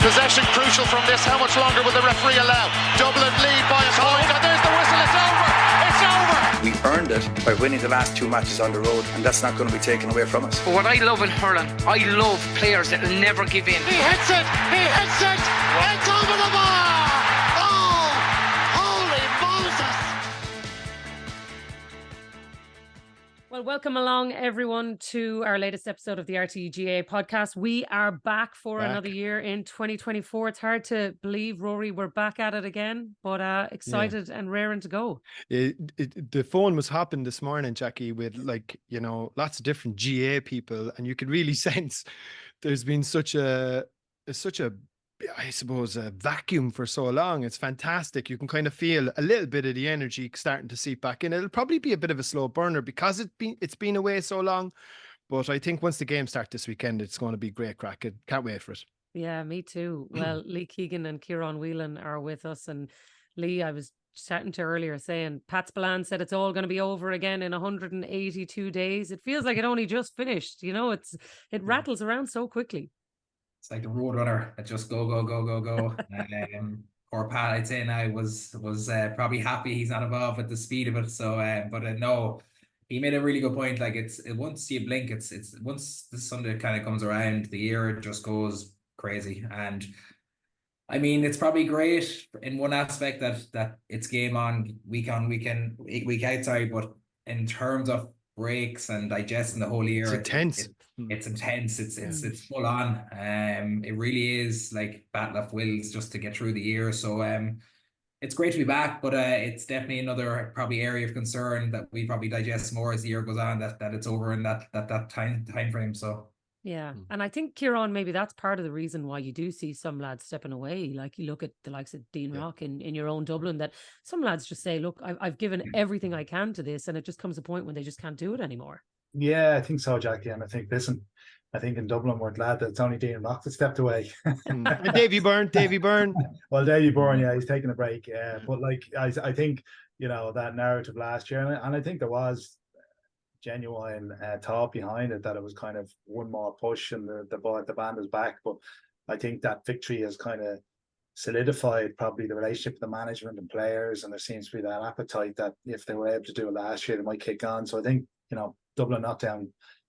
Possession crucial from this. How much longer will the referee allow? Dublin lead by a point, and there's the whistle. It's over. It's over. We earned it by winning the last 2 matches on the road, and that's not going to be taken away from us. But what I love in hurling, I love players that will never give in. He hits it. He hits it. It's over the bar. Oh, holy Moses. Well, welcome along, everyone, to our latest episode of the RTGA podcast. We are back for another year in 2024. It's hard to believe, Rory, we're back at it again, but excited and raring to go. The phone was hopping this morning, Jacqui, with lots of different GAA people, and you could really sense there's been such a I suppose a vacuum for so long. It's fantastic. You can kind of feel a little bit of the energy starting to seep back in. It'll probably be a bit of a slow burner because it's been away so long. But I think once the games start this weekend, it's going to be great crack. Can't wait for it. Yeah, me too. Well, Lee Keegan and Ciarán Whelan are with us. And Lee, I was chatting to earlier saying, Pat Spillane said it's all going to be over again in 182 days. It feels like it only just finished. You know, it rattles around so quickly. It's like the road runner that just go. Or Pat, I'd say now was probably happy he's not involved with the speed of it. So, no, he made a really good point. Like once you blink, it's once the Sunday kind of comes around, the year just goes crazy. And I mean, it's probably great in one aspect that it's game on, week out. Sorry, but in terms of breaks and digesting the whole year, it's intense. It's intense. It's full on. It really is like battle of wills just to get through the year. So it's great to be back, but it's definitely another probably area of concern that we probably digest more as the year goes on. That it's over in that time frame. So yeah, and I think, Ciarán, maybe that's part of the reason why you do see some lads stepping away. Like you look at the likes of Dean Rock in your own Dublin, that some lads just say, look, I've given everything I can to this, and it just comes a point when they just can't do it anymore. Yeah, I think so, Jacqui. And I think in Dublin we're glad that it's only Dean Rock that stepped away. And Davy Byrne. Well, Davy Byrne, yeah, he's taking a break. Yeah, but like I think that narrative last year, and I think there was genuine thought behind it that it was kind of one more push and the band is back. But I think that victory has kind of solidified probably the relationship with the management and players, and there seems to be that appetite that if they were able to do it last year, they might kick on. So I think Dublin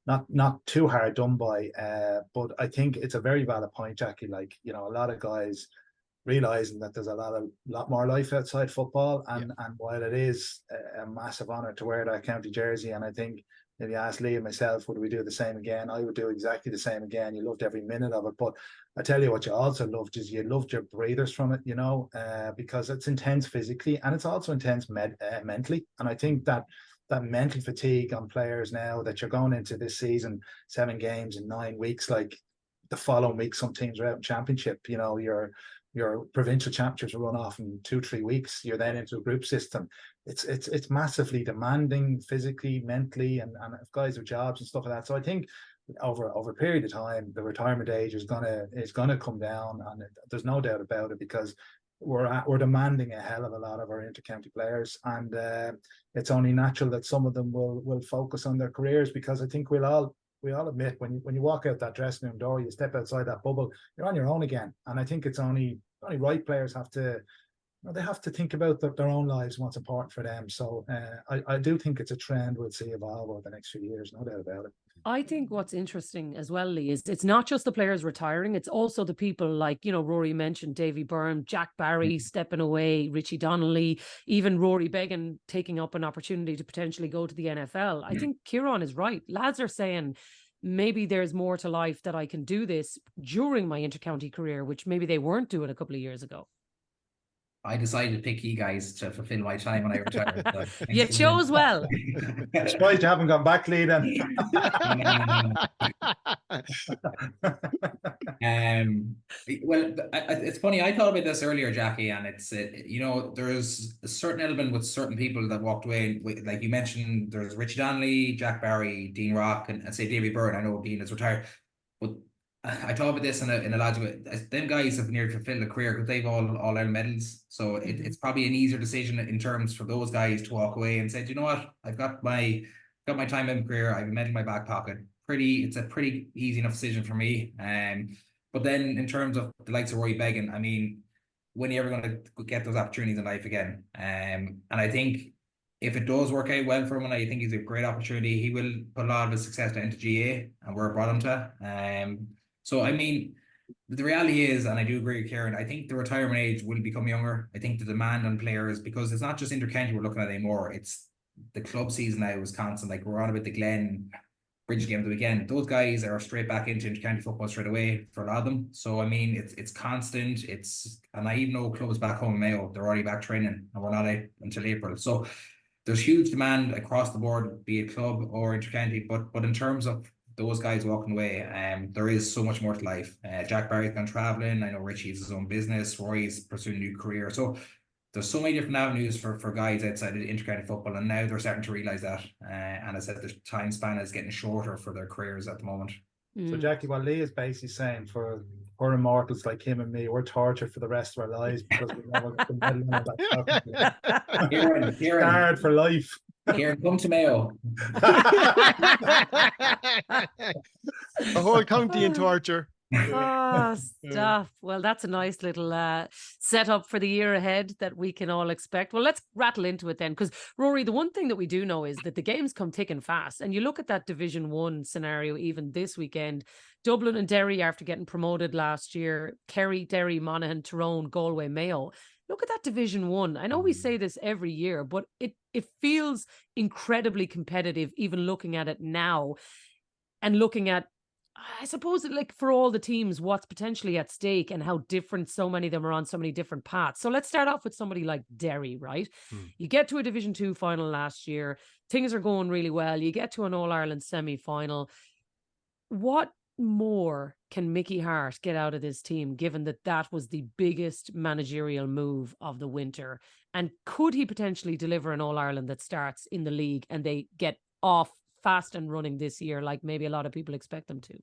not too hard done by, but I think it's a very valid point, Jacqui. Like a lot of guys realizing that there's a lot more life outside football, and while it is a massive honour to wear that county jersey, and I think if you ask Lee and myself, would we do the same again? I would do exactly the same again. You loved every minute of it, but I tell you what you also loved is you loved your breathers from it, because it's intense physically and it's also intense mentally, and I think that mental fatigue on players now that you're going into this season, 7 games in 9 weeks, like the following week some teams are out in championship, your provincial championships will run off in 2-3 weeks. You're then into a group system. It's massively demanding physically, mentally, and if guys have jobs and stuff like that. So I think over a period of time, the retirement age is gonna come down, and there's no doubt about it, because we're demanding a hell of a lot of our inter-county players, and it's only natural that some of them will focus on their careers, because I think we all admit when you walk out that dressing room door, you step outside that bubble, you're on your own again. And I think it's only right players have to think about their own lives and what's important for them. So I do think it's a trend we'll see evolve over the next few years, no doubt about it. I think what's interesting as well, Lee, is it's not just the players retiring, it's also the people like, Rory mentioned Davy Byrne, Jack Barry stepping away, Richie Donnelly, even Rory Beggan taking up an opportunity to potentially go to the NFL. I think Ciarán is right. Lads are saying, maybe there's more to life that I can do this during my inter-county career, which maybe they weren't doing a couple of years ago. I decided to pick you guys to fulfill my time when I retired. So you chose well. I'm surprised you haven't gone back, Lee, then. Well, it's funny. I thought about this earlier, Jacqui, and it's there's a certain element with certain people that walked away. Like you mentioned, there's Richie Donnelly, Jack Barry, Dean Rock, and say Davy Byrne. I know Dean is retired, but I thought about this in a logical way. Them guys have nearly fulfilled a career because they've all earned medals. So it's probably an easier decision in terms for those guys to walk away and say, you know what, I've got my time in my career. I have a medal in my back pocket. It's a pretty easy enough decision for me. But then in terms of the likes of Rory Beggan, I mean, when are you ever going to get those opportunities in life again? And I think if it does work out well for him, and I think he's a great opportunity, he will put a lot of his success into GAA and where it brought him to. So I mean, the reality is, and I do agree with Ciarán, I think the retirement age will become younger. I think the demand on players, because it's not just inter-county we're looking at anymore, it's the club season now is constant. Like we're on about the Glen Bridge game of the weekend. Those guys are straight back into inter-county football straight away for a lot of them. So I mean, it's constant. And I even know clubs back home in Mayo, they're already back training, and we're not out until April. So there's huge demand across the board, be it club or inter-county. But in terms of those guys walking away, there is so much more to life. Jack Barry's gone traveling. I know Richie has his own business. Rory's pursuing a new career. So there's so many different avenues for guys outside of inter-county football, and now they're starting to realise that. And as I said, the time span is getting shorter for their careers at the moment. So Jacqui, what Lee is basically saying, for poor immortals like him and me, we're tortured for the rest of our lives because we never get the medal on that. Ciarán, Scarred for life. Ciarán, come to Mayo. A whole county in torture. Oh, stuff. Well, that's a nice little setup for the year ahead that we can all expect. Well, let's rattle into it then, because Rory, the one thing that we do know is that the games come thick and fast. And you look at that Division 1 scenario even this weekend, Dublin and Derry after getting promoted last year, Kerry, Derry, Monaghan, Tyrone, Galway, Mayo. Look at that Division 1. I know we say this every year, but it feels incredibly competitive even looking at it now, and looking at, I suppose, like for all the teams, what's potentially at stake and how different so many of them are on so many different paths. So let's start off with somebody like Derry, right? You get to a Division 2 final last year. Things are going really well. You get to an All-Ireland semi-final. What more can Mickey Hart get out of this team, given that that was the biggest managerial move of the winter? And could he potentially deliver an All-Ireland that starts in the league and they get off fast and running this year, like maybe a lot of people expect them to?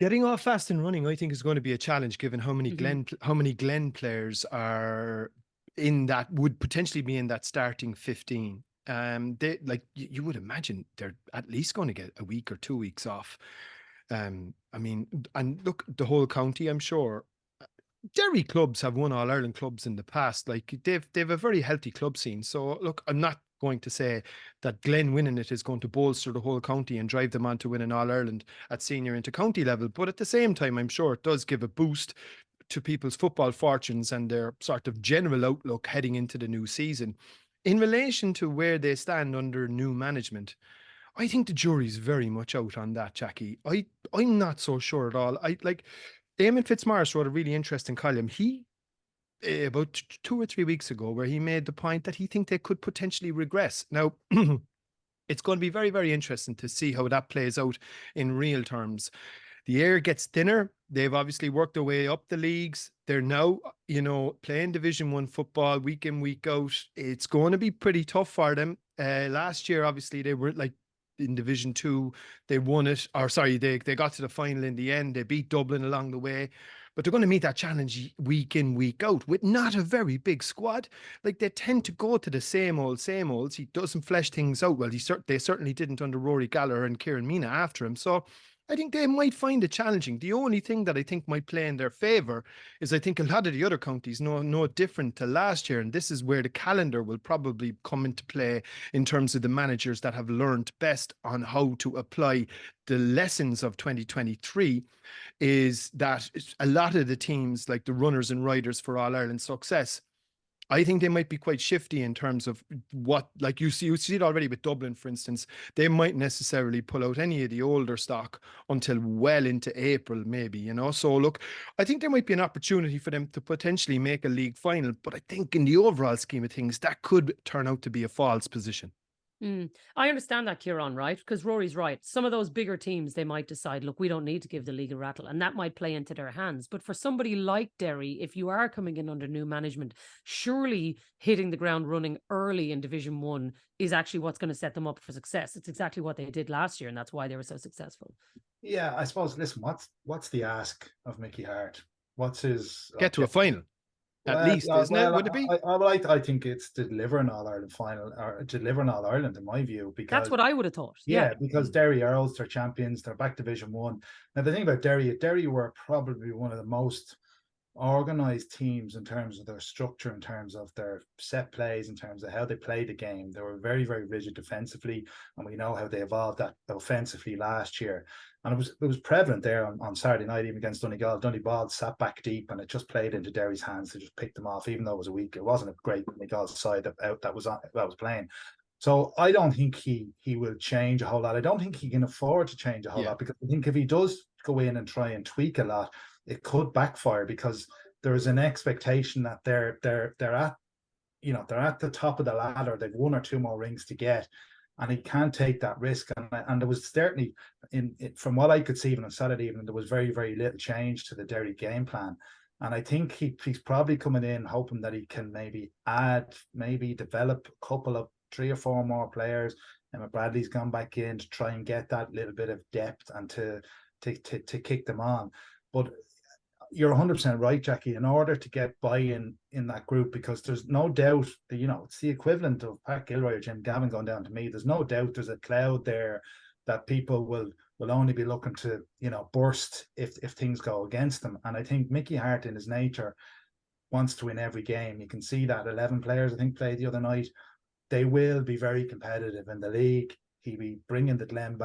Getting off fast and running, I think, is going to be a challenge, given how many Glen players are in that, would potentially be in that starting 15. They, like you would imagine, they're at least going to get a week or 2 weeks off. I mean, and look, the whole county, I'm sure. Derry clubs have won All-Ireland clubs in the past. Like they've a very healthy club scene. So look, I'm not going to say that Glen winning it is going to bolster the whole county and drive them on to win an All-Ireland at senior inter-county level. But at the same time, I'm sure it does give a boost to people's football fortunes and their sort of general outlook heading into the new season. In relation to where they stand under new management, I think the jury's very much out on that, Jacqui. I'm not so sure at all. I like Damon Fitzmaurice wrote a really interesting column. He about 2 or 3 weeks ago, where he made the point that he think they could potentially regress. Now, it's going to be very, very interesting to see how that plays out in real terms. The air gets thinner. They've obviously worked their way up the leagues. They're now, playing Division 1 football week in, week out. It's going to be pretty tough for them. Last year, obviously, they were like in Division 2. They won it. They got to the final in the end. They beat Dublin along the way. But they're going to meet that challenge week in, week out with not a very big squad. Like they tend to go to the same olds. He doesn't flesh things out. Well, they certainly didn't under Rory Gallagher and Kieran Mina after him. So I think they might find it challenging. The only thing that I think might play in their favour is I think a lot of the other counties no different to last year. And this is where the calendar will probably come into play in terms of the managers that have learned best on how to apply the lessons of 2023, is that a lot of the teams, like the runners and riders for All-Ireland success, I think they might be quite shifty in terms of what, like you see it already with Dublin, for instance. They might necessarily pull out any of the older stock until well into April, maybe, So look, I think there might be an opportunity for them to potentially make a league final, but I think in the overall scheme of things, that could turn out to be a false position. I understand that, Ciarán, right? Because Rory's right. Some of those bigger teams, they might decide, look, we don't need to give the league a rattle, and that might play into their hands. But for somebody like Derry, if you are coming in under new management, surely hitting the ground running early in Division 1 is actually what's going to set them up for success. It's exactly what they did last year, and that's why they were so successful. Yeah, I suppose, listen, what's the ask of Mickey Hart? What's his... Get to a final. At least, isn't it? Would it be? I think it's to deliver an All-Ireland final, or deliver an All-Ireland in my view, because That's what I would have thought. Yeah, because Derry are Ulster champions, they're back Division 1. Now the thing about Derry were probably one of the most organized teams in terms of their structure, in terms of their set plays, in terms of how they played the game. They were very, very rigid defensively, and we know how they evolved that offensively last year. And it was prevalent there on Saturday night, even against Donegal. Donegal sat back deep, and it just played into Derry's hands to just pick them off, even though it was a week. It wasn't a great Donegal side that was playing. So I don't think he will change a whole lot. I don't think he can afford to change a whole lot, because I think if he does go in and try and tweak a lot, it could backfire, because there is an expectation that they're at the top of the ladder. They've one or two more rings to get, and he can't take that risk. And there was certainly, from what I could see even on Saturday evening, there was very, very little change to the Derry game plan. And I think he's probably coming in hoping that he can maybe develop a couple of 3 or 4 more players. And Bradley's gone back in to try and get that little bit of depth and to kick them on. But you're 100% right, Jacqui, in order to get buy-in in that group, because there's no doubt that, it's the equivalent of Pat Gilroy or Jim Gavin going down to Meath. There's no doubt there's a cloud there that people will only be looking to, burst if things go against them. And I think Mickey Hart, in his nature, wants to win every game. You can see that 11 players, I think, played the other night. They will be very competitive in the league. He'll be bringing the Glen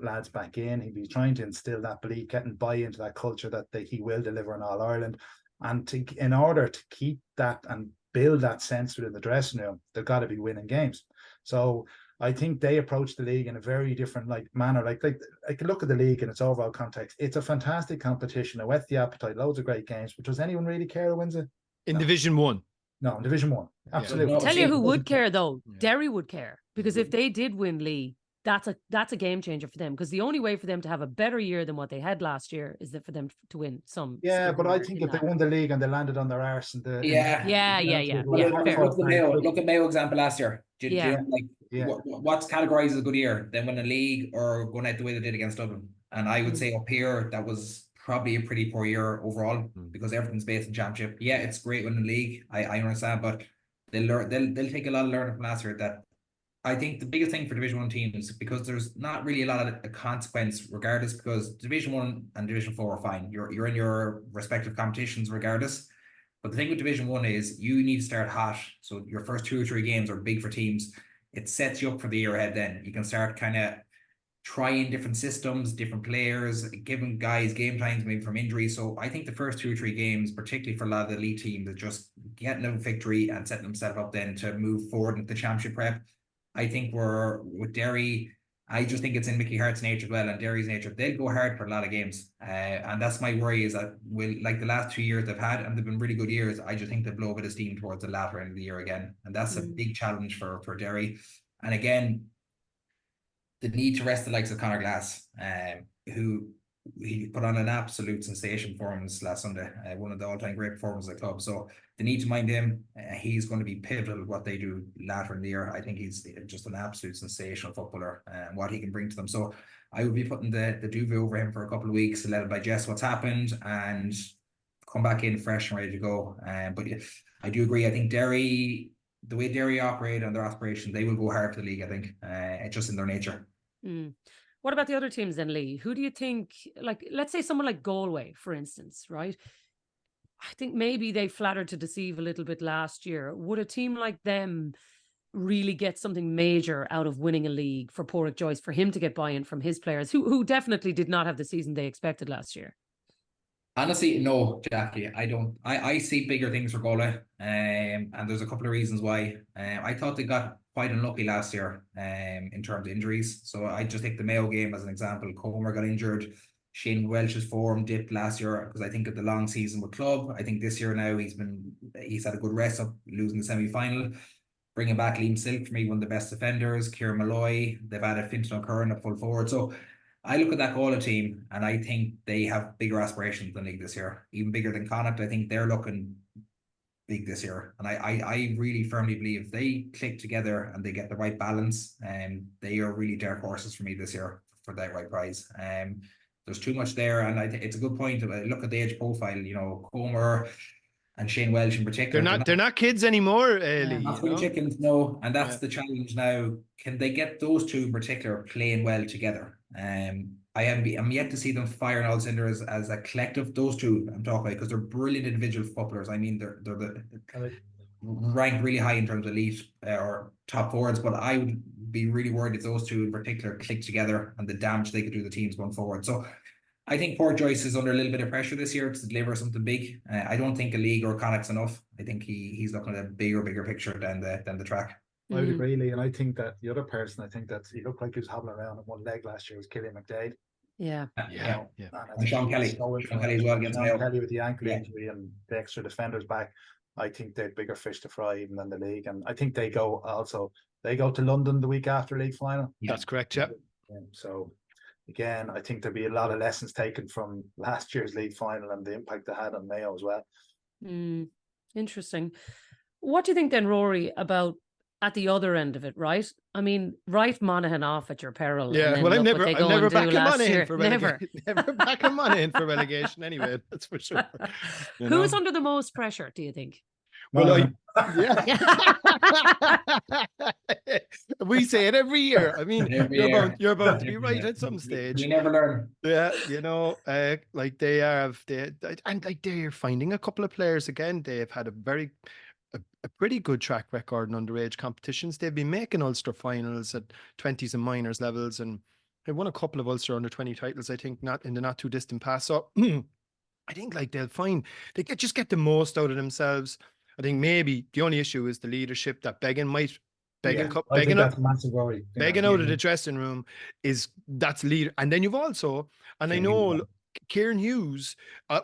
lads back in. He'll be trying to instill that belief, getting buy into that culture that he will deliver in All-Ireland. And in order to keep that and build that sense within the dressing room, they've got to be winning games. So I think they approach the league in a very different manner. Like look at the league in its overall context. It's a fantastic competition. It whets the appetite, loads of great games. But does anyone really care who wins it? In Division 1. No, in Division 1. Absolutely. I'll tell you who would care, though. Derry would care, because if they did win Lee, that's a game changer for them, because the only way for them to have a better year than what they had last year is that for them to win some. Yeah, but I think if they won the league and they landed on their arse and Look at Mayo example last year. What's categorized as a good year? Then win a league or going out the way they did against Dublin. And I would say up here that was probably a pretty poor year overall, because everything's based in championship. Yeah, it's great winning the league. I understand, but they'll take a lot of learning from last year. That I think the biggest thing for Division 1 teams, because there's not really a lot of a consequence regardless, because Division 1 and Division 4 are fine. You're in your respective competitions regardless. But the thing with Division 1 is you need to start hot. So your first 2 or 3 games are big for teams. It sets you up for the year ahead then. You can start kind of trying different systems, different players, giving guys game times maybe from injury. So I think the first 2 or 3 games, particularly for a lot of the elite teams, are just getting a victory and setting themselves up then to move forward into the championship prep. I think we're with Derry, I just think it's in Mickey Hart's nature as well, and Derry's nature. They'll go hard for a lot of games. And that's my worry, is that like the last 2 years they've had, and they've been really good years, I just think they blow a bit of steam towards the latter end of the year again. And that's a big challenge for Derry. And again, the need to rest the likes of Conor Glass, who he put on an absolute sensation performance last Sunday, one of the all-time great performances of the club. So they need to mind him. He's going to be pivotal what they do later in the year. I think he's just an absolute sensational footballer, and what he can bring to them. So I would be putting the duvet over him for a couple of weeks to let him digest what's happened and come back in fresh and ready to go. But I do agree. I think Derry, the way Derry operate and their aspirations, they will go hard for the league, I think. It's just in their nature. What about the other teams then, Lee? Who do you think, let's say someone like Galway, for instance, right? I think maybe they flattered to deceive a little bit last year. Would a team like them really get something major out of winning a league for Pádraig Joyce, for him to get buy-in from his players, who definitely did not have the season they expected last year? Honestly, no, Jacqui. I don't. I see bigger things for Galway, and there's a couple of reasons why. I thought they got quite unlucky last year in terms of injuries. So I just take the Mayo game as an example. Comer got injured. Shane Welch's form dipped last year because I think of the long season with club. I think this year now he's had a good rest up, losing the semi-final. Bringing back Liam Silk, for me, one of the best defenders. Kieran Malloy. They've added Fintan O'Curran at full forward. So I look at that Galway team and I think they have bigger aspirations than league this year, even bigger than Connacht. I think they're looking big this year, and I really firmly believe if they click together and they get the right balance, they are really dark horses for me this year for that right prize. There's too much there, and I think it's a good point. Look at the age profile. You know, Comer and Shane Welsh in particular. They're not kids anymore, Lee, not spring chickens, no. And that's the challenge now. Can they get those two in particular playing well together? I'm yet to see them firing all cylinders as a collective. Those two I'm talking about, because they're brilliant individual footballers. I mean, they're ranked really high in terms of elite or top forwards, but I would be really worried if those two in particular click together and the damage they could do to the teams going forward. So I think Port Joyce is under a little bit of pressure this year to deliver something big. I don't think a league or Connacht's enough. I think he's looking at a bigger picture than the track. I would agree, Lee, and I think that the other person, I think that he looked like he was hobbling around on one leg last year, was Killian McDade. Yeah. And Sean Kelly. Sean Kelly as well against Mayo. Kelly with the ankle injury and the extra defenders back. I think they're bigger fish to fry even than the league. And I think they go to London the week after league final. That's correct, yeah. So again, I think there'll be a lot of lessons taken from last year's league final and the impact they had on Mayo as well. Interesting. What do you think then, Rory, about at the other end of it, right? I mean, write Monaghan off at your peril. Yeah, well, I'm never backing Monaghan for relegation. Never backing Monaghan for relegation anyway, that's for sure. Who's under the most pressure, do you think? Well, we say it every year. I mean, you're about to be right at some stage. You never learn. Yeah, like they're finding a couple of players again. They've had a pretty good track record in underage competitions. They've been making Ulster finals at 20s and minors levels, and they won a couple of Ulster under 20 titles, I think, not in the not too distant past. So I think like they'll find they just get the most out of themselves. I think maybe the only issue is the leadership that begging out of the dressing room that's leader. And then you've also, and I know Ciarán Hughes,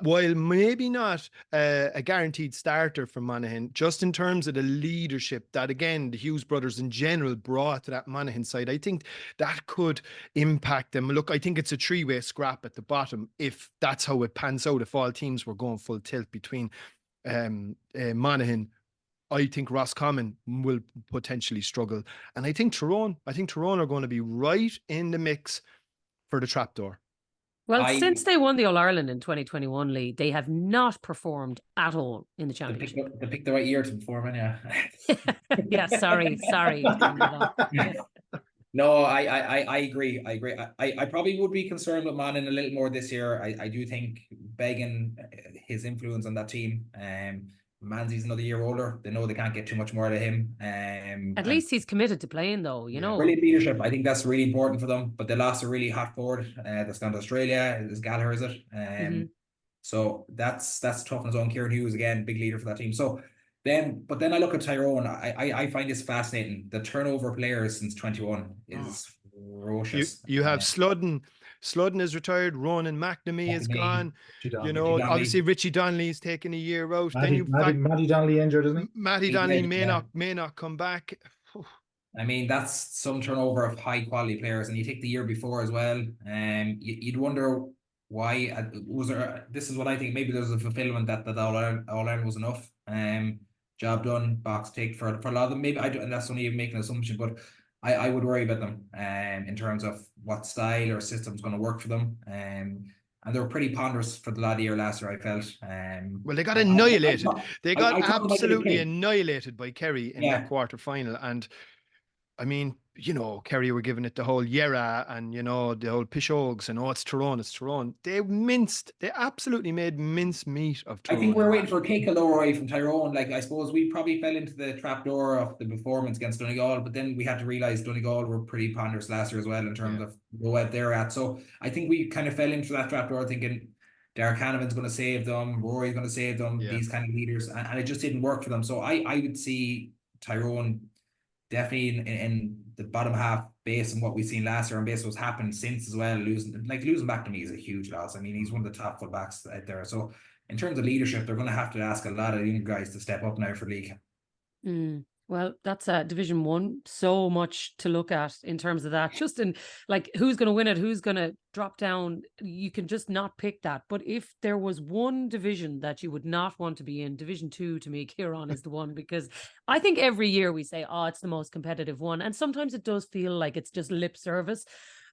while maybe not a guaranteed starter for Monaghan, just in terms of the leadership that, again, the Hughes brothers in general brought to that Monaghan side, I think that could impact them. Look, I think it's a three-way scrap at the bottom if that's how it pans out, if all teams were going full tilt between Monaghan. I think Roscommon will potentially struggle. And I think Tyrone are going to be right in the mix for the trapdoor. Well, since they won the All-Ireland in 2021, Lee, they have not performed at all in the championship. They picked the right year to perform in, yeah. Yeah, sorry. No, I agree. I probably would be concerned with Monaghan a little more this year. I do think begging his influence on that team. Manzi's another year older. They know they can't get too much more out of him. At least he's committed to playing, though, you know. Brilliant leadership. I think that's really important for them. But they lost a really hot forward that's gone to Australia. Is Gallagher, is it? So that's tough on his own. Ciarán Hughes, again, big leader for that team. So then I look at Tyrone. I find this fascinating. The turnover of players since 21 is ferocious. You have Sludden is retired. Ronan McNamee is gone. Obviously Richie Donnelly's taken a year out. Matty Donnelly injured, isn't he? Matty Donnelly may not come back. I mean, that's some turnover of high quality players, and you take the year before as well. You'd wonder why was there. This is what I think. Maybe there's a fulfillment that All-Ireland was enough. Job done, box ticked for a lot of them. Maybe and that's only making an assumption, but I would worry about them in terms of what style or system is going to work for them. And they were pretty ponderous for the lot of year last year, I felt. Well, they got annihilated. They got absolutely annihilated by Kerry in that quarter final. And I mean, Kerry were giving it the whole Yera and, the whole Pishogues and it's Tyrone. They absolutely made mince meat of Tyrone. I think we're waiting for a kick, Rory, from Tyrone. Like, I suppose we probably fell into the trapdoor of the performance against Donegal, but then we had to realise Donegal were pretty ponderous last year as well in terms of where they're at. So I think we kind of fell into that trapdoor thinking Derek Hannivan's going to save them, Rory's going to save them, these kind of leaders, and it just didn't work for them. So I would see Tyrone definitely in the bottom half based on what we've seen last year and based on what's happened since as well. Losing back to me is a huge loss. I mean, he's one of the top fullbacks out there. So in terms of leadership, they're going to have to ask a lot of young guys to step up now for league. Well, that's Division 1. So much to look at in terms of that. Just in who's going to win it, who's going to drop down. You can just not pick that. But if there was one division that you would not want to be in, Division 2 to me, Ciarán is the one, because I think every year we say, it's the most competitive one. And sometimes it does feel like it's just lip service.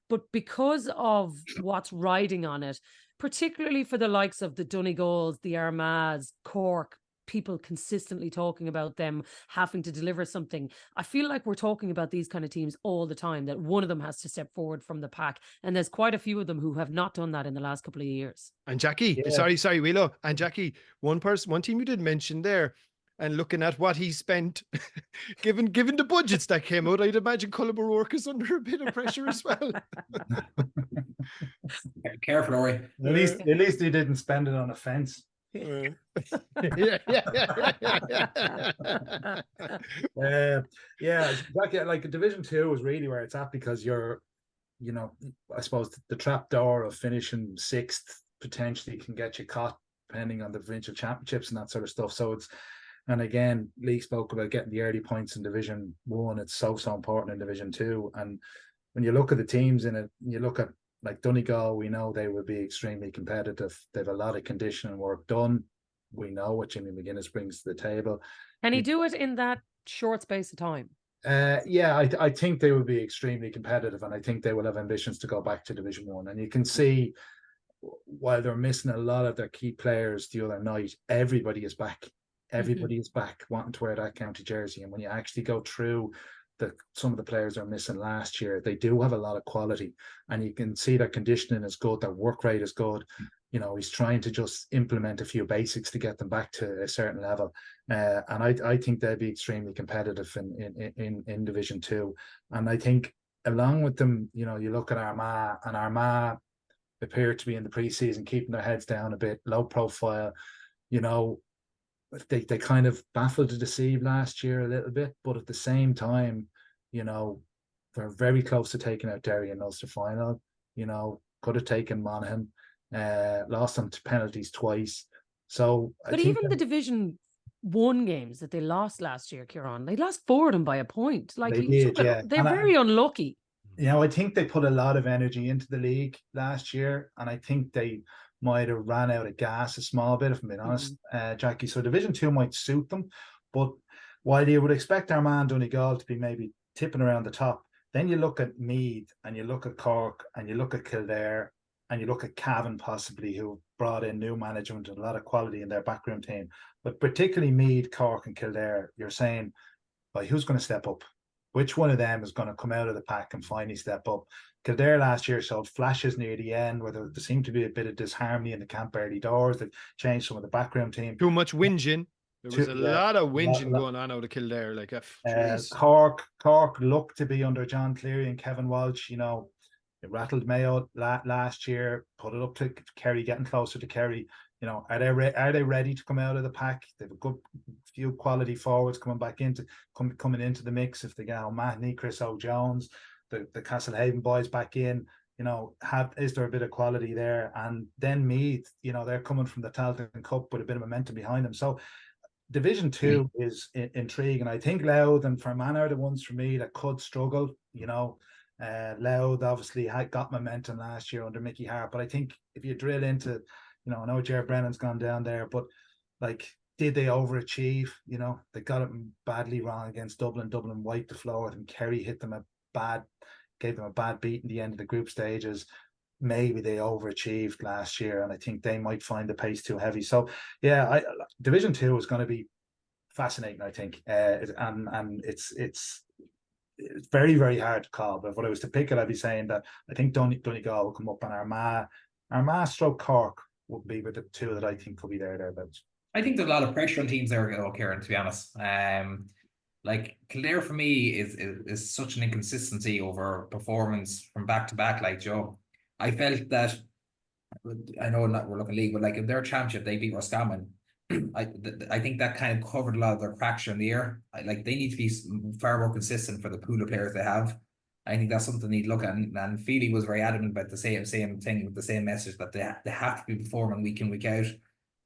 But because of what's riding on it, particularly for the likes of the Donegals, the Armaghs, Cork, people consistently talking about them having to deliver something. I feel like we're talking about these kind of teams all the time, that one of them has to step forward from the pack. And there's quite a few of them who have not done that in the last couple of years. And Jacqui, sorry, Wheelo. And Jacqui, one team you did mention there, and looking at what he spent, given the budgets that came out, I'd imagine Colm O'Rourke is under a bit of pressure as well. Careful, Rory. At least he didn't spend it on a fence. Yeah. Like Division 2 is really where it's at, because you're, I suppose the trap door of finishing 6th potentially can get you caught depending on the provincial championships and that sort of stuff. So it's, and again, Lee spoke about getting the early points in Division 1. It's so important in Division 2. And when you look at the teams in it, you look at like Donegal, we know they will be extremely competitive. They have a lot of conditioning work done. We know what Jimmy McGuinness brings to the table. Can he do it in that short space of time? I think they will be extremely competitive, and I think they will have ambitions to go back to Division 1. And you can see, while they're missing a lot of their key players the other night, everybody is back. Everybody is back wanting to wear that county jersey. And when you actually go through some of the players are missing last year, they do have a lot of quality, and you can see their conditioning is good, their work rate is good. He's trying to just implement a few basics to get them back to a certain level. And I think they'll be extremely competitive in Division 2. And I think along with them, you look at Armagh, and Armagh appear to be in the preseason keeping their heads down a bit, low profile. They kind of baffled to deceive last year a little bit, but at the same time, they're very close to taking out Derry in Ulster final. Could have taken Monaghan, lost them to penalties twice. So, but even the Division 1 games that they lost last year, Ciarán, they lost 4 of them by a point. Like they did, yeah. They're very unlucky. I think they put a lot of energy into the league last year, and I think they might have ran out of gas a small bit, if I'm being honest, Jacqui. So Division 2 might suit them, but while you would expect Armagh and Donegal to be maybe tipping around the top, then you look at Meath, and you look at Cork, and you look at Kildare, and you look at Cavan possibly, who brought in new management and a lot of quality in their backroom team. But particularly Meath, Cork and Kildare, you're saying, well, who's going to step up? Which one of them is going to come out of the pack and finally step up? Kildare last year showed flashes near the end where there seemed to be a bit of disharmony in the camp early doors. They've changed some of the backroom team. Too much whinging. There was a lot of whinging going on out of Kildare. Like Cork looked to be under John Cleary and Kevin Walsh. It rattled Mayo last year, put it up to Kerry, getting closer to Kerry. Are they ready to come out of the pack? They've a good few quality forwards coming into the mix. If they get O'Mahony, Chris O'Jones, the Castlehaven boys back in, is there a bit of quality there? And then Meath, they're coming from the Tailteann Cup with a bit of momentum behind them. So Division 2 is intriguing. I think Louth and Fermanagh are the ones for me that could struggle. Louth obviously got momentum last year under Mickey Hart, but I think if you drill into, I know Jared Brennan's gone down there, but did they overachieve? They got it badly wrong against Dublin. Dublin wiped the floor with them. Kerry gave them a bad beat in the end of the group stages. Maybe they overachieved last year, and I think they might find the pace too heavy. So Division 2 is going to be fascinating, I think, and it's very, very hard to call. But if I was to pick it, I'd be saying that I think Donegal will come up, and Armagh stroke Cork would be with the two that I think could be thereabouts. I think there's a lot of pressure on teams there, Ciarán, to be honest. Like Kildare for me is such an inconsistency over performance from back to back. Like Joe, I felt that, I know we're looking league, but like in their championship they beat Roscommon. I think that kind of covered a lot of their cracks during the year. Like they need to be far more consistent for the pool of players they have. I think that's something they need to look at. And Feely was very adamant about the same thing, with the same message, that they have to be performing week in, week out.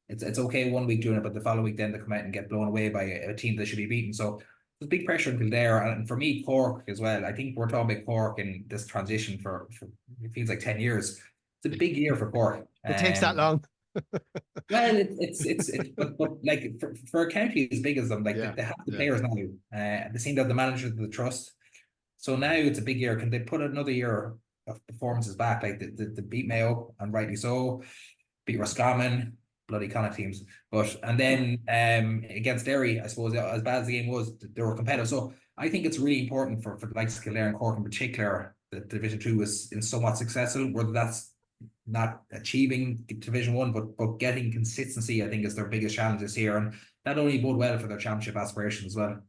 It's okay 1 week doing it, but the following week then they come out and get blown away by a team they should be beating. So there's big pressure on Kildare, and for me, Cork as well. I think we're talking about Cork in this transition for it feels like 10 years. It's a big year for Cork. It takes that long. Well, but like for a county as big as them, like they have the players now. They seem to have the manager to the trust. So now it's a big year. Can they put another year of performances back? Like the beat Mayo, and rightly so. Beat Roscommon. bloody Connacht teams. But and then against Derry, I suppose as bad as the game was, they were competitive. So I think it's really important for the likes of Kildare and Cork in particular that Division 2 was in somewhat successful, whether that's not achieving Division 1, but getting consistency, I think, is their biggest challenges here. And that only bode well for their championship aspirations as well.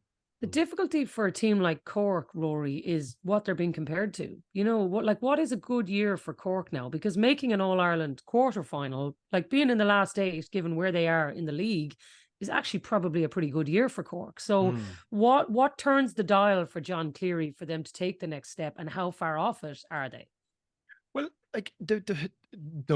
The difficulty for a team like Cork, Rory, is what they're being compared to. You know, what is a good year for Cork now? Because making an All-Ireland quarter-final, like being in the last 8, given where they are in the league, is actually probably a pretty good year for Cork. So what turns the dial for John Cleary for them to take the next step, and how far off it are they? Well, like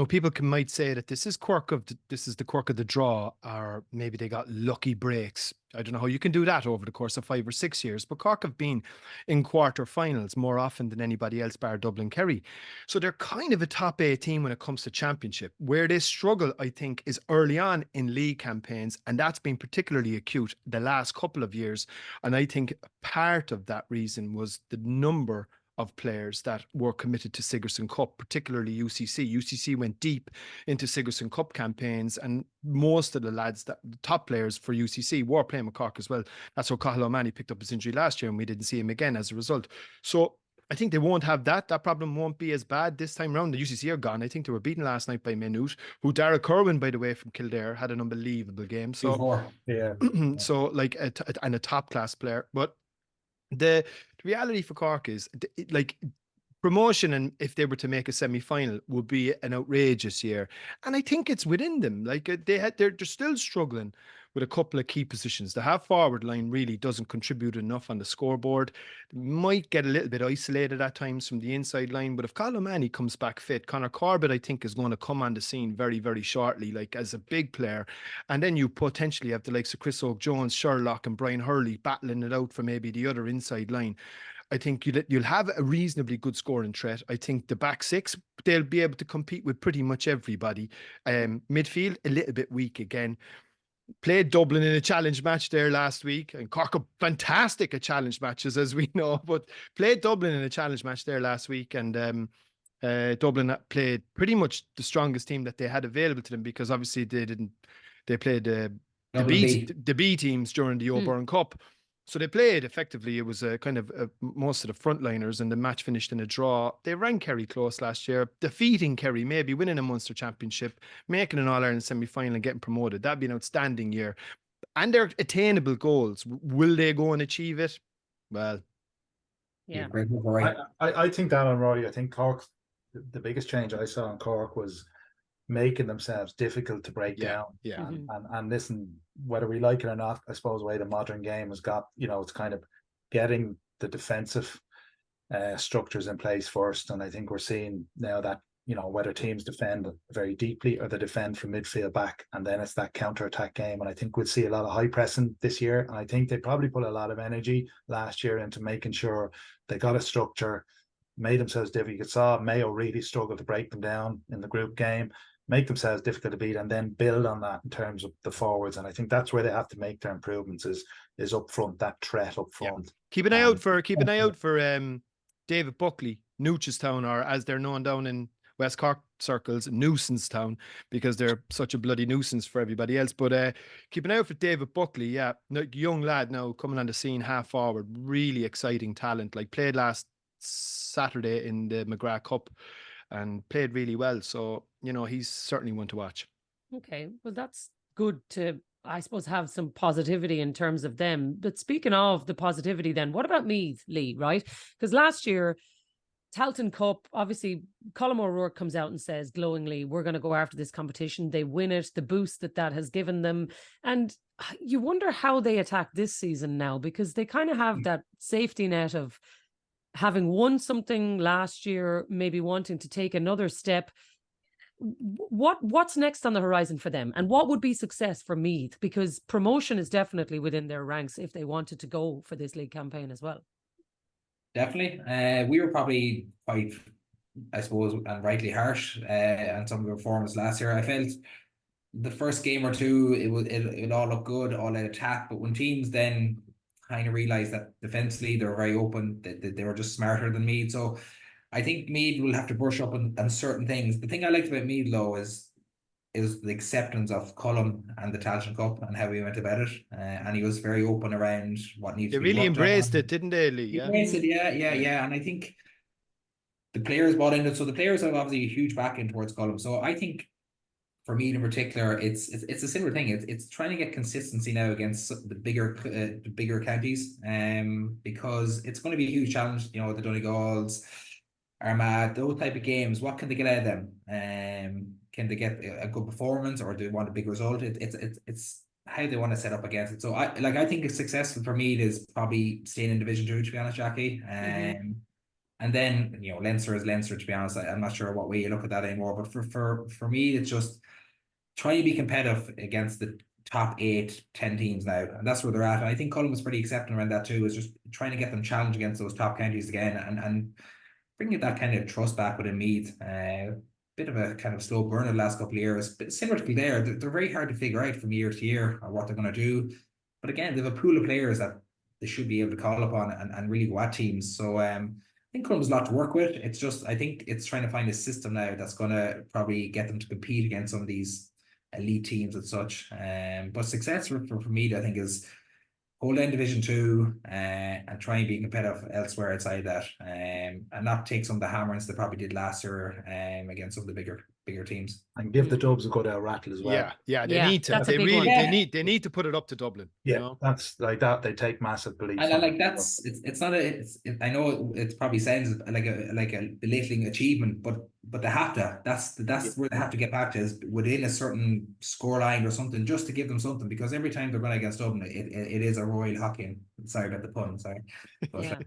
people might say that this is the Cork of the draw, or maybe they got lucky breaks. I don't know how you can do that over the course of 5 or 6 years, but Cork have been in quarterfinals more often than anybody else bar Dublin Kerry. So they're kind of a top 8 team when it comes to championship. Where they struggle, I think, is early on in league campaigns, and that's been particularly acute the last couple of years. And I think part of that reason was the number of players that were committed to Sigerson Cup, particularly UCC. UCC went deep into Sigerson Cup campaigns, and most of the lads, the top players for UCC, were playing with Cork as well. That's how Cathal O'Mahony picked up his injury last year, and we didn't see him again as a result. So I think they won't have that. That problem won't be as bad this time around. The UCC are gone. I think they were beaten last night by Maynooth, who Dara Kerwin, by the way, from Kildare, had an unbelievable game. So, so like, and a top class player. But the reality for Cork is like promotion, and if they were to make a semi-final, would be an outrageous year. And I think it's within them. Like they're still struggling with a couple of key positions. The half forward line really doesn't contribute enough on the scoreboard. Might get a little bit isolated at times from the inside line, but if Cathal O'Mahony comes back fit, Conor Corbett, I think, is going to come on the scene very, very shortly, like as a big player. And then you potentially have the likes of Chris Oak-Jones, Sherlock and Brian Hurley battling it out for maybe the other inside line. I think you'll have a reasonably good scoring threat. I think the back 6, they'll be able to compete with pretty much everybody. Midfield, a little bit weak again. Played Dublin in a challenge match there last week, and Cork are fantastic at challenge matches, as we know, but played Dublin in a challenge match there last week, and Dublin played pretty much the strongest team that they had available to them, because obviously they played the B teams during the O'Byrne Cup. So they played effectively. It was a kind of most of the frontliners, and the match finished in a draw. They ran Kerry close last year, defeating Kerry, maybe winning a Munster Championship, making an All-Ireland semi-final and getting promoted. That'd be an outstanding year. And they're attainable goals. Will they go and achieve it? Well, yeah. I think that on Rory, I think Cork, the biggest change I saw in Cork was making themselves difficult to break down. Yeah. And listen, whether we like it or not, I suppose the way the modern game has got, it's kind of getting the defensive structures in place first. And I think we're seeing now that, whether teams defend very deeply or they defend from midfield back, and then it's that counter-attack game. And I think we'll see a lot of high pressing this year. And I think they probably put a lot of energy last year into making sure they got a structure, made themselves difficult. You saw Mayo really struggle to break them down in the group game, make themselves difficult to beat, and then build on that in terms of the forwards. And I think that's where they have to make their improvements is up front, that threat up front. Yeah. Keep an eye out for David Buckley, Newchestown, or as they're known down in West Cork circles, Nuisance Town, because they're such a bloody nuisance for everybody else. But keep an eye out for David Buckley. Yeah, young lad now coming on the scene, half forward, really exciting talent. Like played last Saturday in the McGrath Cup and played really well. So, he's certainly one to watch. Okay, well, that's good to, I suppose, have some positivity in terms of them. But speaking of the positivity then, what about Meath, Lee, right? Because last year, Talton Cup, obviously, Colm O'Rourke comes out and says glowingly, we're going to go after this competition. They win it, the boost that has given them. And you wonder how they attack this season now, because they kind of have that safety net of having won something last year, maybe wanting to take another step. What's next on the horizon for them, and what would be success for Meath? Because promotion is definitely within their ranks if they wanted to go for this league campaign as well. Definitely. We were probably quite, I suppose, and rightly harsh on some of the performance last year. I felt the first game or two, it all looked good, all out attack, but when teams then kind of realised that defensively they were very open, they were just smarter than Meath. So I think Meath will have to brush up on certain things. The thing I liked about Meath, though, is is the acceptance of Cullum and the Tailteann Cup and how we went about it. And he was very open around what needs They to be really worked embraced on. it, didn't they, Lee? He Yeah. embraced it, yeah. And I think the players bought into it. So the players have obviously a huge backing towards Cullum. So I think for me in particular, it's a similar thing. It's trying to get consistency now against the bigger counties, because it's going to be a huge challenge. You know, the Donegals, Armagh, those type of games. What can they get out of them? Can they get a good performance, or do they want a big result? It's how they want to set up against it. So I think it's successful for me is probably staying in Division 2, to be honest, Jacqui. And then, you know, Leinster is Leinster, to be honest. I'm not sure what way you look at that anymore. But for me, it's just trying to be competitive against the top 8-10 teams now. And that's where they're at. And I think Cullen was pretty accepting around that too, is just trying to get them challenged against those top counties again, and bringing that kind of trust back within Meath. Bit of a kind of slow burn in the last couple of years. But similar to Clare, they're very hard to figure out from year to year or what they're going to do. But again, they have a pool of players that they should be able to call upon and really go at teams. So I think Cullen's a lot to work with. It's just, I think it's trying to find a system now that's going to probably get them to compete against some of these elite teams and such. But success for me, I think, is hold down Division 2 and try and be competitive elsewhere outside that, and not take some of the hammerings they probably did last year against some of the bigger teams. And give the Dubs a good rattle as well. They need to. They really they need to put it up to Dublin. Yeah, you know? that's like that. They take massive beliefs. And like it's not I know it probably sounds like a belittling achievement, but they have to. That's where they have to get back to, is within a certain scoreline or something, just to give them something, because every time they're going against Dublin, it is a royal hockey. Sorry about the pun. Sorry. But,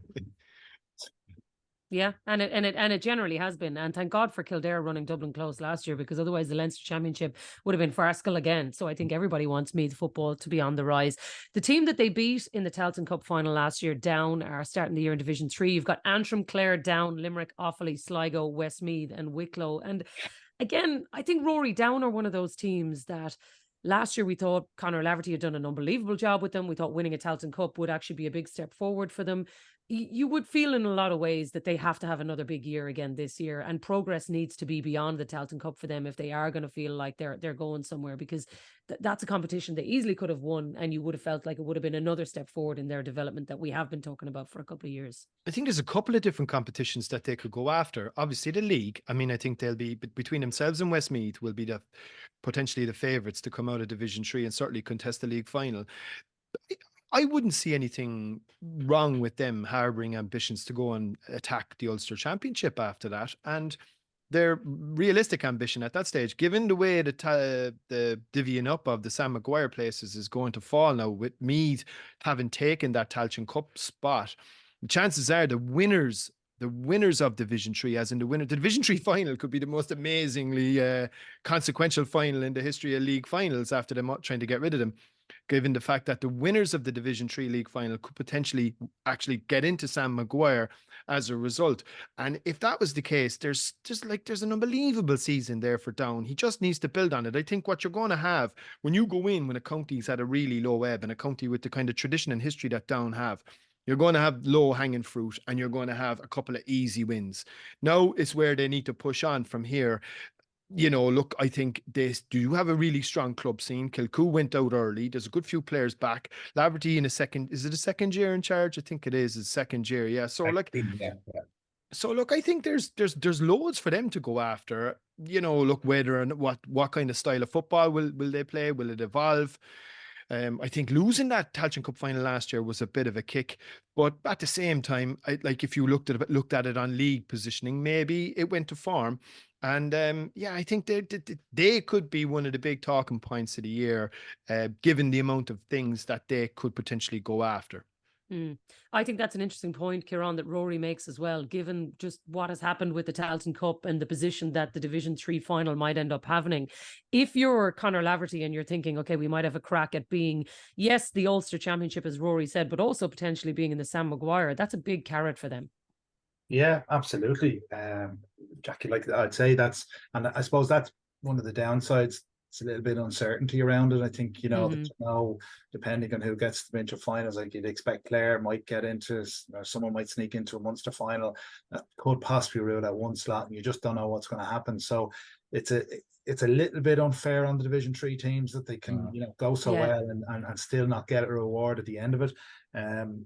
Yeah, and it generally has been, and thank God for Kildare running Dublin close last year, because otherwise the Leinster Championship would have been farcical again. So I think everybody wants Meath football to be on the rise. The team that they beat in the Tailteann Cup final last year, Down, are starting the year in Division 3. You've got Antrim, Clare, Down, Limerick, Offaly, Sligo, Westmeath, and Wicklow. And again, I think Rory, Down are one of those teams that last year we thought Conor Laverty had done an unbelievable job with them. We thought winning a Tailteann Cup would actually be a big step forward for them. You would feel in a lot of ways that they have to have another big year again this year, and progress needs to be beyond the Tailteann Cup for them if they are going to feel like they're going somewhere, because that's a competition they easily could have won, and you would have felt like it would have been another step forward in their development that we have been talking about for a couple of years. I think there's a couple of different competitions that they could go after. Obviously the league, I mean, I think they'll be between themselves and Westmeath will be potentially the favourites to come out of Division 3 and certainly contest the league final. I wouldn't see anything wrong with them harbouring ambitions to go and attack the Ulster Championship after that. And their realistic ambition at that stage, given the way the divvying up of the Sam Maguire places is going to fall now, with Meath having taken that Tailteann Cup spot, the chances are the winners of Division 3, as in the Division 3 final, could be the most amazingly consequential final in the history of league finals after them trying to get rid of them, given the fact that the winners of the Division 3 league final could potentially actually get into Sam Maguire as a result. And if that was the case, there's an unbelievable season there for Down. He just needs to build on it. I think what you're going to have when you go in when a county's at a really low ebb, and a county with the kind of tradition and history that Down have, you're going to have low hanging fruit, and you're going to have a couple of easy wins. Now it's where they need to push on from here. You know, look, I think they do have a really strong club scene. Kilcoo went out early. There's a good few players back. Laverty is it a second year in charge? I think it is. It's second year. Yeah. So So look, I think there's loads for them to go after. You know, look, whether and what kind of style of football will they play? Will it evolve? I think losing that Tailteann Cup final last year was a bit of a kick, but at the same time, if you looked at it on league positioning, maybe it went to form. And I think they could be one of the big talking points of the year, given the amount of things that they could potentially go after. I think that's an interesting point, Ciarán, that Rory makes as well, given just what has happened with the Tailteann Cup and the position that the Division 3 final might end up having. If you're Conor Laverty and you're thinking, okay, we might have a crack at being, yes, the Ulster Championship, as Rory said, but also potentially being in the Sam Maguire, that's a big carrot for them. Yeah, absolutely. Jacqui, like I'd say and I suppose that's one of the downsides. It's a little bit uncertainty around it. I think, depending on who gets them into finals, like you'd expect Clare might get into, or someone might sneak into a Munster final that could possibly rule out one slot, and you just don't know what's going to happen. So it's it's a little bit unfair on the Division 3 teams that they can go so well and still not get a reward at the end of it.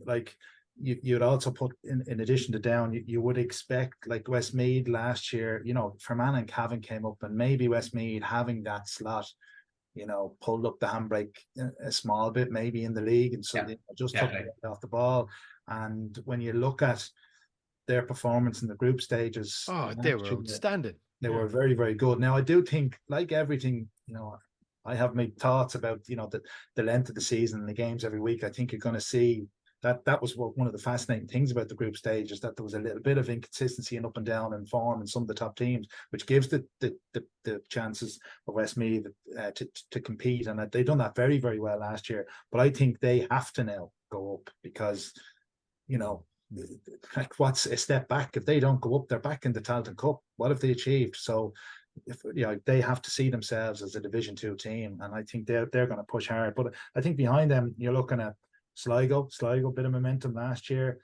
Like you'd also put in addition to Down, you would expect like Westmeath last year, Fermanagh and Cavan came up, and maybe Westmeath having that slot, pulled up the handbrake a small bit maybe in the league, and so they just took it off the ball. And when you look at their performance in the group stages, they were outstanding. They were very, very good. Now I do think, like everything, I have my thoughts about the length of the season and the games every week. I think you're going to see that was one of the fascinating things about the group stage, is that there was a little bit of inconsistency and up and down in form in some of the top teams, which gives the chances of Westmeath to compete, and they've done that very, very well last year. But I think they have to now go up, because like, what's a step back if they don't go up? They're back in the Tailteann Cup. What have they achieved? So if they have to see themselves as a Division 2 team, and I think they're going to push hard. But I think behind them you're looking at Sligo, bit of momentum last year.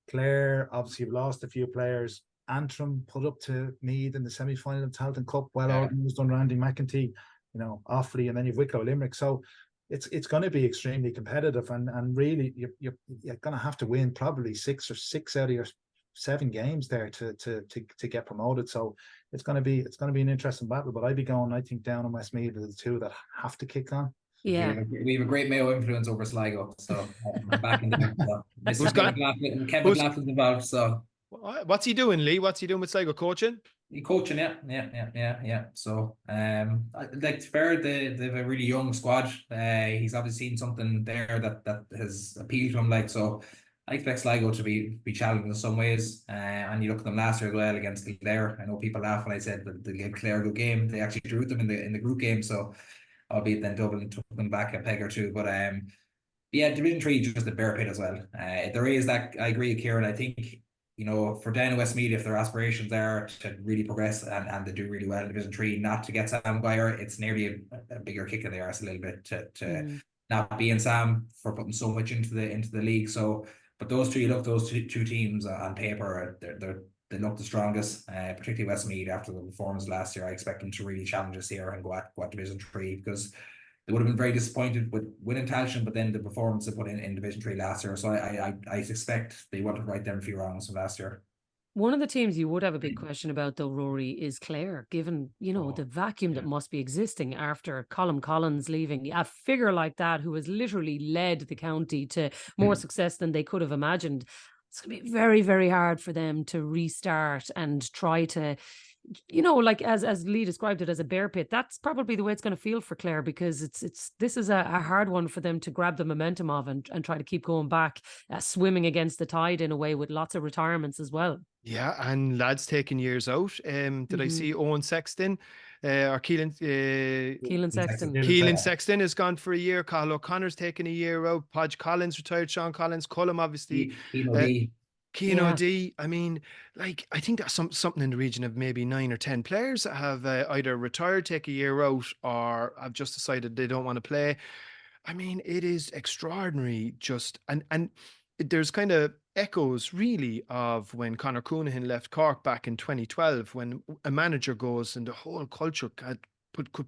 Clare obviously have lost a few players. Antrim put up to Meath in the semi-final of the Tailteann Cup, well organised on Randy McEntee, Offaly, and then you've Wicklow Limerick. So it's going to be extremely competitive, and really you're going to have to win probably six out of your 7 games there to get promoted. So it's going to be an interesting battle. But I'd be going, I think, Down and Westmeath are the two that have to kick on. Yeah, we have a great Mayo influence over Sligo, so back in the Kevin Laughlin's involved. So what's he doing, Lee? What's he doing with Sligo? Coaching? Coaching, yeah. So like, to fair, they have a really young squad. He's obviously seen something there that has appealed to him. Like, so I expect Sligo to be challenged in some ways. And you look at them last year as well against Clare. I know people laugh when I said that they gave Clare a good game. They actually drew them in the group game. So albeit then Dublin took them back a peg or two. But Division 3 just a bear pit as well. There is that. I agree with Ciarán. I think, for Down and Westmeath, if their aspirations are to really progress and they do really well in Division 3, not to get Sam Maguire, it's nearly a bigger kick in the arse a little bit to not be in Sam for putting so much into the league. So, but those two teams on paper, they look the strongest, particularly Westmeath after the performance last year. I expect them to really challenge us here and go at Division 3, because they would have been very disappointed with winning Tailteann, but then the performance they put in Division 3 last year. So I suspect they want to right them a few wrongs from last year. One of the teams you would have a big question about, though, Rory, is Clare, given, the vacuum that must be existing after Colm Collins leaving. A figure like that, who has literally led the county to more success than they could have imagined. It's going to be very, very hard for them to restart and try to, like as Lee described it, as a bear pit. That's probably the way it's going to feel for Clare, because this is a hard one for them to grab the momentum of and try to keep going back, swimming against the tide in a way, with lots of retirements as well. Yeah, and lads taking years out. Did I see Owen Sexton or Keelan Sexton? Keelan Sexton has gone for a year. Cathal O'Connor's taken a year out. Podge Collins retired. Sean Collins, Cullum obviously. Keane O'D. I mean, like, I think that's something in the region of maybe 9 or 10 players that have either retired, take a year out, or have just decided they don't want to play. I mean, it is extraordinary. Just and there's kind of echoes really of when Conor Coonahan left Cork back in 2012, when a manager goes and the whole culture could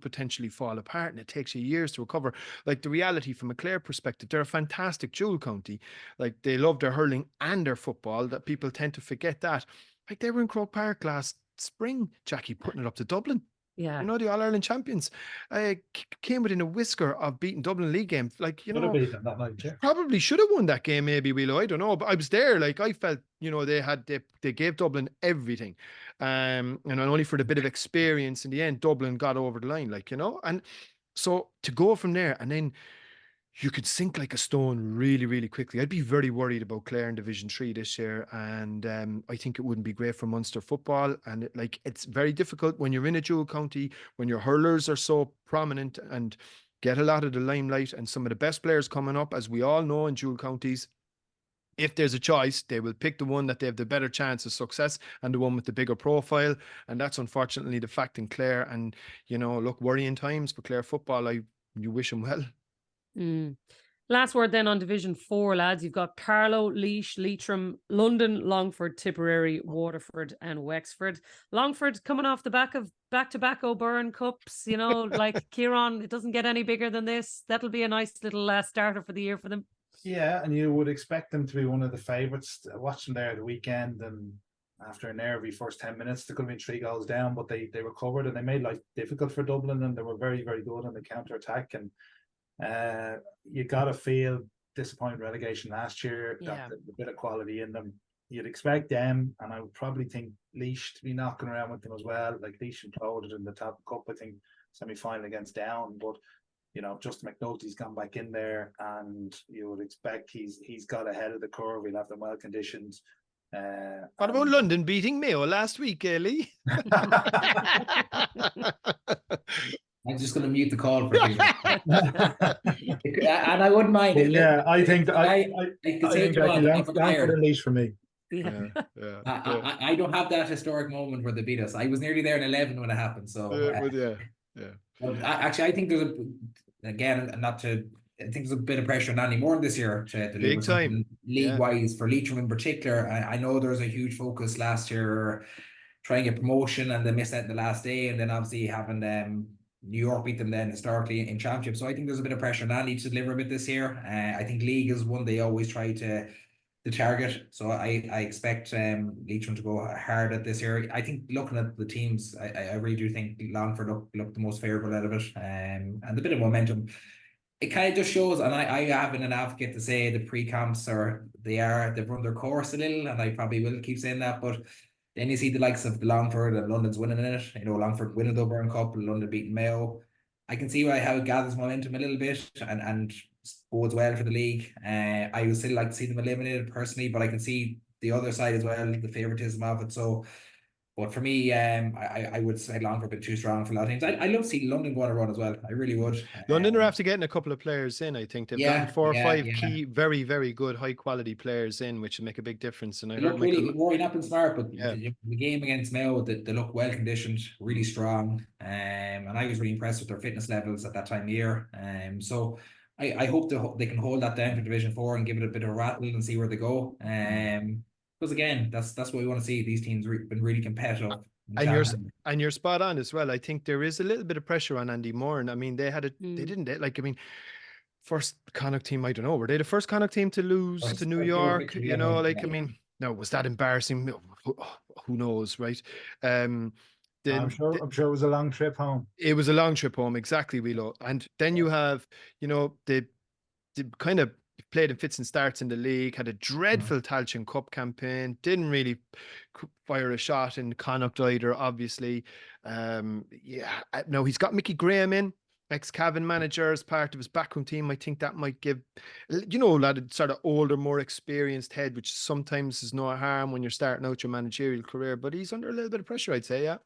potentially fall apart, and it takes you years to recover. Like, the reality from a Clare perspective, they're a fantastic jewel county. Like, they love their hurling and their football, that people tend to forget that. Like, they were in Croke Park last spring, Jacqui, putting it up to Dublin. Yeah, the All-Ireland champions came within a whisker of beating Dublin League game. Like, probably should have won that game, maybe, I don't know, but I was there. Like, I felt, they gave Dublin everything, and only for the bit of experience in the end, Dublin got over the line, and so to go from there, and then you could sink like a stone really, really quickly. I'd be very worried about Clare in Division 3 this year, and I think it wouldn't be great for Munster football. And it's very difficult when you're in a dual county, when your hurlers are so prominent and get a lot of the limelight, and some of the best players coming up, as we all know, in dual counties. If there's a choice, they will pick the one that they have the better chance of success and the one with the bigger profile. And that's unfortunately the fact in Clare. And, look, worrying times for Clare football. You wish them well. Last word then on Division 4, lads. You've got Carlow, Laois, Leitrim, London, Longford, Tipperary, Waterford and Wexford. Longford coming off the back of back-to-back O'Byrne Cups, you know, like Ciarán, it doesn't get any bigger than this. That'll be a nice little starter for the year for them. Yeah, and you would expect them to be one of the favourites. Watching there the weekend, and after a nervy first 10 minutes, there could have been 3 goals down, but they recovered and they made life difficult for Dublin, and they were very, very good on the counter-attack. And you got to feel disappointing relegation last year. Yeah. Got the bit of quality in them. You'd expect them, and I would probably think Laois to be knocking around with them as well. Like Laois imploded in the top cup, I think, semi-final against Down, but you know, Justin McNulty's gone back in there, and you would expect he's got ahead of the curve. He'll have them well conditioned. What about London beating Mayo last week, Lee? I'm just going to mute the call for you. And I wouldn't mind it. Yeah, I think I could say Longford and Laois for me. Yeah. I don't have that historic moment where they beat us. I was nearly there in 11 when it happened. So actually, I think there's I think there's a bit of pressure on Andy Moore this year to big time league-wise for Leitrim in particular. I know there's a huge focus last year trying to get promotion, and they missed out in the last day, and then obviously having New York beat them then historically in championship. So I think there's a bit of pressure on Andy to deliver a bit this year. I think league is one they always try to target. So I expect Leitrim to go hard at this year. I think looking at the teams, I really do think Longford look the most favourable out of it. And the bit of momentum, it kind of just shows, and I have been an advocate to say the pre-camps they've run their course a little, and I probably will keep saying that, but then you see the likes of Longford and London's winning in it. You know, Longford winning the O'Byrne Cup, London beating Mayo. I can see how it gathers momentum a little bit and bodes well for the league. I would still like to see them eliminated personally, but I can see the other side as well, the favouritism of it. So, but for me, I would say Longford a bit too strong for a lot of teams. I love to see London go on a run as well. I really would. London are after getting a couple of players in. I think they've gotten 4 or 5 key, very, very good, high quality players in, which will make a big difference. And I heard Rory not been smart, but the game against Mayo, they look well conditioned, really strong. And I was really impressed with their fitness levels at that time of year. So I hope they can hold that down for Division 4 and give it a bit of a rattle and see where they go. Because again, that's what we want to see. These teams been really competitive. And you're spot on as well. I think there is a little bit of pressure on Andy Moore. And I mean, they didn't first Connacht team, I don't know, were they the first Connacht team to lose to New York? I mean, no, was that embarrassing? Who knows, right? I'm sure it was a long trip home. It was a long trip home, exactly, Wheelo. And then you have, they kind of played in fits and starts in the league, had a dreadful Tailteann Cup campaign, didn't really fire a shot in Connacht either, obviously. No, he's got Mickey Graham in, ex-Cavan manager, as part of his backroom team. I think that might give, a lot of sort of older, more experienced head, which sometimes is no harm when you're starting out your managerial career, but he's under a little bit of pressure, I'd say, yeah.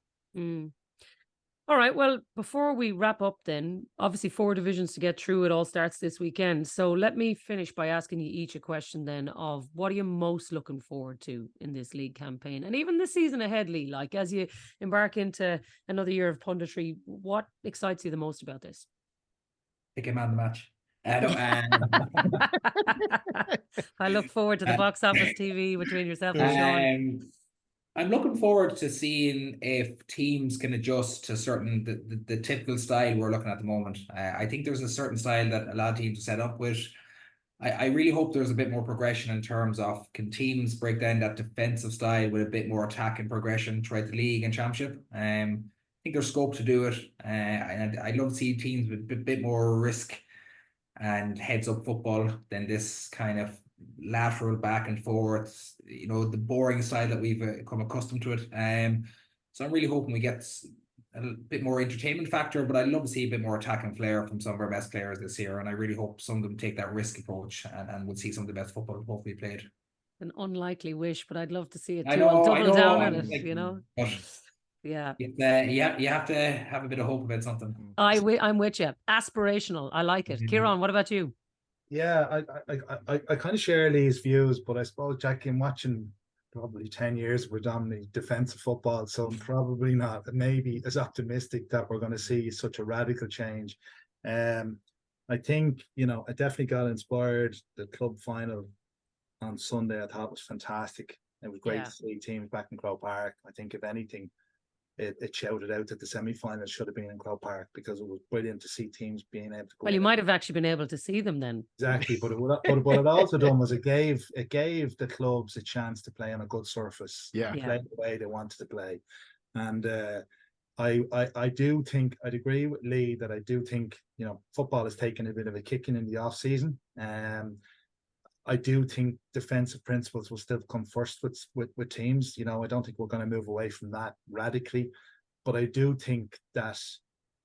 All right, well, before we wrap up then, obviously 4 divisions to get through. It all starts this weekend. So let me finish by asking you each a question then of what are you most looking forward to in this league campaign? And even the season ahead, Lee, like as you embark into another year of punditry, what excites you the most about this? Pick a man of the match. I look forward to the box office TV between yourself and Sean. I'm looking forward to seeing if teams can adjust to the typical style we're looking at the moment. I think there's a certain style that a lot of teams are set up with. I really hope there's a bit more progression in terms of can teams break down that defensive style with a bit more attack and progression throughout the league and championship. I think there's scope to do it. And I'd love to see teams with a bit more risk and heads up football than this kind of lateral back and forth, the boring style that we've come accustomed to it. So I'm really hoping we get a bit more entertainment factor, but I'd love to see a bit more attack and flair from some of our best players this year. And I really hope some of them take that risk approach and we'll see some of the best football hopefully played. An unlikely wish, but I'd love to see it too. I'll double down on it, But yeah, you have to have a bit of hope about something. I'm with you. Aspirational. I like it. Ciarán, what about you? Yeah, I kind of share Lee's views, but I suppose, Jacqui, I'm watching probably 10 years of predominantly defensive football, so I'm probably not maybe as optimistic that we're going to see such a radical change. I think, I definitely got inspired. The club final on Sunday, I thought was fantastic. It was great to see teams back in Croke Park. I think if anything, it shouted out that the semi-finals should have been in Croke Park, because it was brilliant to see teams being able to go. Well, you might have actually been able to see them then. Exactly, but what it also done was it gave the clubs a chance to play on a good surface, play the way they wanted to play, and I do think I'd agree with Lee that I do think football has taken a bit of a kicking in the off season. I do think defensive principles will still come first with teams. I don't think we're going to move away from that radically, but I do think that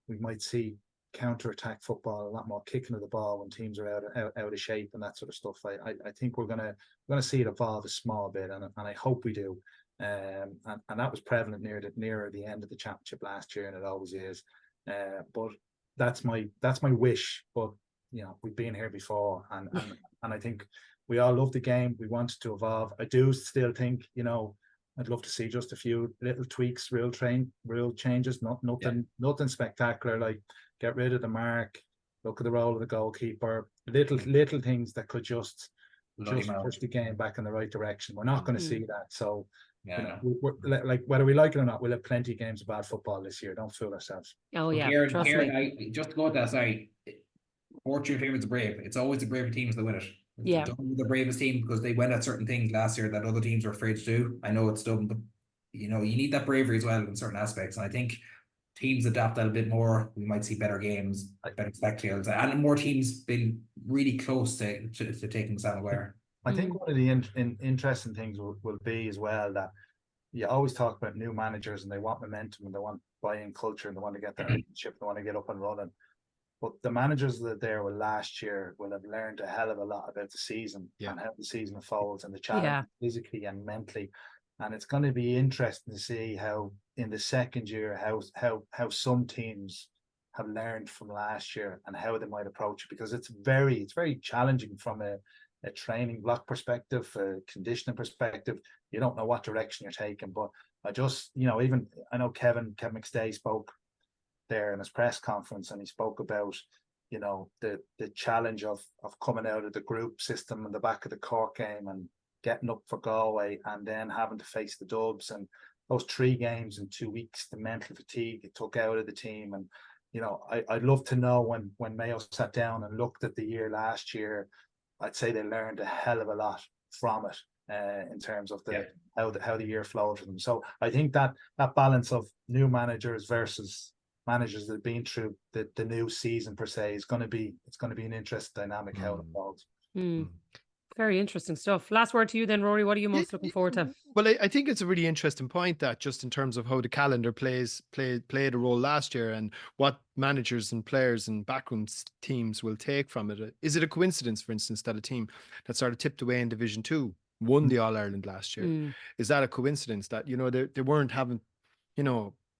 we might see counter-attack football, a lot more kicking of the ball when teams are out of shape and that sort of stuff. I think we're gonna see it evolve a small bit, and I hope we do. And that was prevalent nearer the end of the championship last year, and it always is. But that's my wish. But we've been here before, and I think we all love the game. We want it to evolve. I do still think, I'd love to see just a few little tweaks, real changes, nothing spectacular, like get rid of the mark, look at the role of the goalkeeper, little things that could just push the game back in the right direction. We're not going to see that. So, we're, like, whether we like it or not, we'll have plenty of games of bad football this year. Don't fool ourselves. Oh, yeah. Ciarán, just to go with that, sorry. Fortune favors the brave. It's always the braver teams that win it. Yeah. The bravest team, because they went at certain things last year that other teams were afraid to do. I know it's dumb, but you need that bravery as well in certain aspects. And I think teams adapt that a bit more. We might see better games, better spectacles, and more teams been really close to taking Sam aware. I think one of the interesting things will be as well that you always talk about new managers and they want momentum and they want buy-in culture and they want to get their ownership, they want to get up and running. But the managers that there were last year will have learned a hell of a lot about the season and how the season unfolds and the challenge physically and mentally. And it's going to be interesting to see how in the second year, how some teams have learned from last year and how they might approach it, because it's very challenging from a training block perspective, a conditioning perspective. You don't know what direction you're taking. But I just, I know Kevin McStay spoke there in his press conference, and he spoke about the challenge of coming out of the group system in the back of the Cork game and getting up for Galway and then having to face the Dubs, and those 3 games in 2 weeks, the mental fatigue it took out of the team. And I'd love to know when Mayo sat down and looked at the year last year, I'd say they learned a hell of a lot from it in terms of how the year flowed for them. So I think that balance of new managers versus managers that have been through the new season per se is going to be an interesting dynamic how it evolves. Very interesting stuff. Last word to you then, Rory. What are you most looking forward to? Well, I think it's a really interesting point, that just in terms of how the calendar played a role last year and what managers and players and backroom teams will take from it. Is it a coincidence, for instance, that a team that sort of tipped away in Division 2 won the All-Ireland last year? Is that a coincidence that, they weren't having,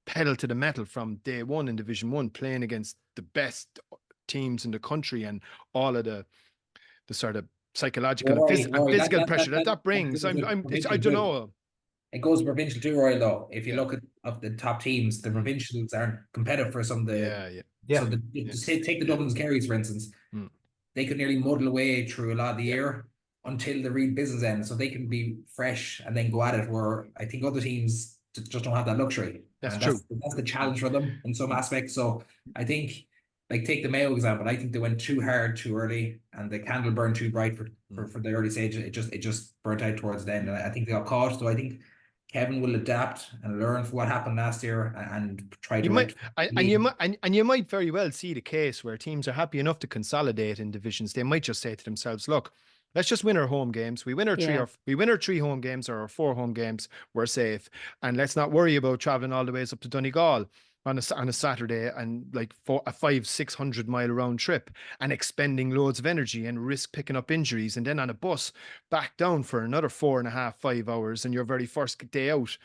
pedal to the metal from day one in Division 1, playing against the best teams in the country and all of the sort of psychological and physical pressure that brings? I don't know. It goes provincial too, Roy, though. If you look at the top teams, the provincials aren't competitive for some of the... So take the Dublin's Kerrys, for instance. They could nearly muddle away through a lot of the year until the real business ends, so they can be fresh and then go at it, where I think other teams just don't have that luxury. That's true. That's the challenge for them in some aspects. So I think, like, take the Mayo example. I think they went too hard too early, and the candle burned too bright for the early stage. It just burnt out towards the end, and I think they got caught. So I think Kevin will adapt and learn from what happened last year and try to. You might very well see the case where teams are happy enough to consolidate in divisions. They might just say to themselves, "Look, let's just win our home games. We win our 3 home games or our 4 home games. We're safe, and let's not worry about traveling all the ways up to Donegal on a Saturday and like a 500-600 mile round trip and expending loads of energy and risk picking up injuries, and then on a bus back down for another 4.5-5 hours and your very first day out."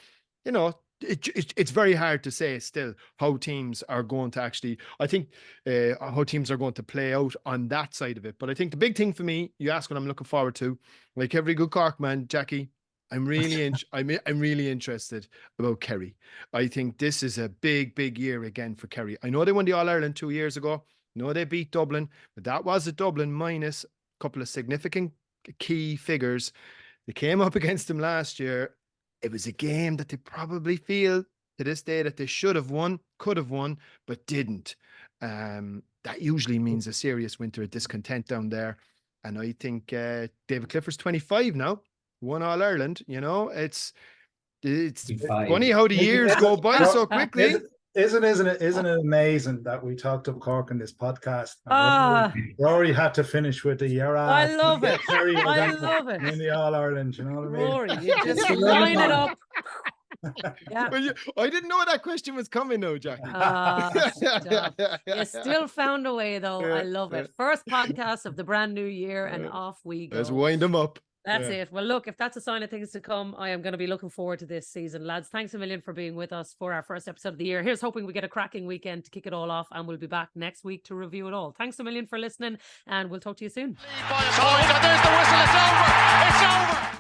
It's very hard to say still how teams are going to actually, I think, how teams are going to play out on that side of it. But I think the big thing for me, you ask what I'm looking forward to, like every good Cork man, Jacqui, I'm really I'm really interested about Kerry. I think this is a big year again for Kerry. I know they won the All-Ireland 2 years ago. No, they beat Dublin, but that was a Dublin minus a couple of significant key figures. They came up against them last year. It was a game that they probably feel to this day that they should have won, could have won, but didn't. That usually means a serious winter of discontent down there. And I think David Clifford's 25 now, won All Ireland. You know, it's funny how the years go by so quickly. Isn't it amazing that we talked up Cork in this podcast? Rory had to finish with the year. I love it. I love it. In the All Ireland, you know what I mean? Rory, you just line it up. Yeah. Well, I didn't know that question was coming though, Jacqui. You still found a way though. I love it. First podcast of the brand new year and off we go. Let's wind them up. That's it. Well, look, if that's a sign of things to come, I am going to be looking forward to this season. Lads, thanks a million for being with us for our first episode of the year. Here's hoping we get a cracking weekend to kick it all off, and we'll be back next week to review it all. Thanks a million for listening, and we'll talk to you soon. Lead by a point, and there's the whistle. It's over. It's over.